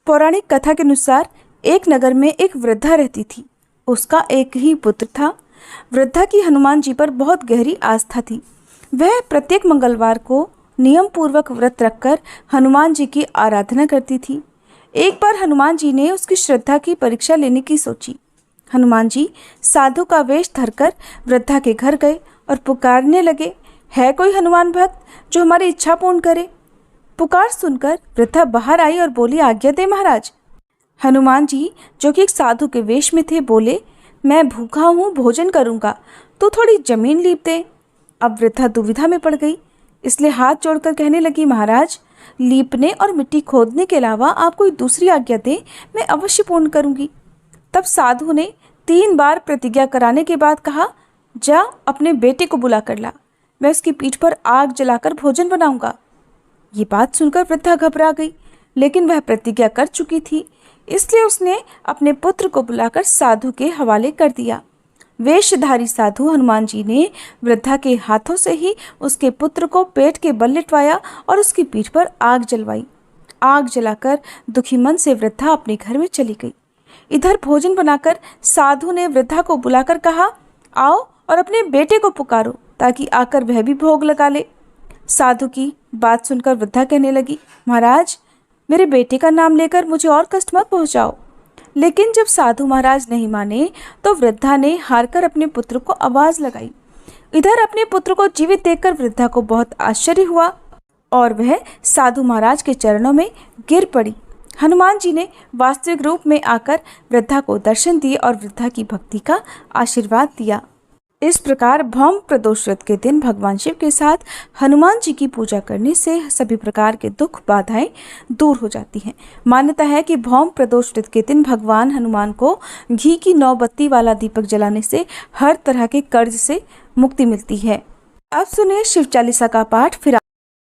पौराणिक कथा के अनुसार एक नगर में एक वृद्धा रहती थी। उसका एक ही पुत्र था। वृद्धा की हनुमान जी पर बहुत गहरी आस्था थी। वह प्रत्येक मंगलवार को नियम पूर्वक व्रत रखकर हनुमान जी की आराधना करती थी। एक बार हनुमान जी ने उसकी श्रद्धा की परीक्षा लेने की सोची। हनुमान जी साधु का वेश धरकर वृद्धा के घर गए और पुकारने लगे, है कोई हनुमान भक्त जो हमारी इच्छा पूर्ण करे? पुकार सुनकर वृद्धा बाहर आई और बोली, आज्ञा दे महाराज। हनुमान जी जो कि एक साधु के वेश में थे बोले, मैं भूखा हूँ, भोजन करूँगा, तो थोड़ी जमीन लीप दे। अब वृद्धा दुविधा में पड़ गई, इसलिए हाथ जोड़कर कहने लगी, महाराज लीपने और मिट्टी खोदने के अलावा आप कोई दूसरी आज्ञा दे, मैं अवश्य पूर्ण करूँगी। तब साधु ने 3 बार प्रतिज्ञा कराने के बाद कहा, जा अपने बेटे को बुला कर ला, मैं उसकी पीठ पर आग जलाकर भोजन बनाऊंगा। ये बात सुनकर वृद्धा घबरा गई, लेकिन वह प्रतिज्ञा कर चुकी थी, इसलिए उसने अपने पुत्र को बुलाकर साधु के हवाले कर दिया। वेशधारी साधु हनुमान जी ने वृद्धा के हाथों से ही उसके पुत्र को पेट के बल लिटवाया और उसकी पीठ पर आग जलवाई। आग जलाकर दुखी मन से वृद्धा अपने घर में चली गई। इधर भोजन बनाकर साधु ने वृद्धा को बुलाकर कहा, आओ और अपने बेटे को पुकारो ताकि आकर वह भी भोग लगा ले। साधु की बात सुनकर वृद्धा कहने लगी, महाराज मेरे बेटे का नाम लेकर मुझे और कष्ट मत पहुंचाओ। लेकिन जब साधु महाराज नहीं माने तो वृद्धा ने हारकर अपने पुत्र को आवाज लगाई। इधर अपने पुत्र को जीवित देखकर वृद्धा को बहुत आश्चर्य हुआ और वह साधु महाराज के चरणों में गिर पड़ी। हनुमान जी ने वास्तविक रूप में आकर वृद्धा को दर्शन दिए और वृद्धा की भक्ति का आशीर्वाद दिया। इस प्रकार भौम प्रदोष व्रत के दिन भगवान शिव के साथ हनुमान जी की पूजा करने से सभी प्रकार के दुख बाधाएं दूर हो जाती हैं। मान्यता है कि भौम प्रदोष व्रत के दिन भगवान हनुमान को घी की 9 बत्ती वाला दीपक जलाने से हर तरह के कर्ज से मुक्ति मिलती है। अब सुनिए शिव चालीसा का पाठ। फिर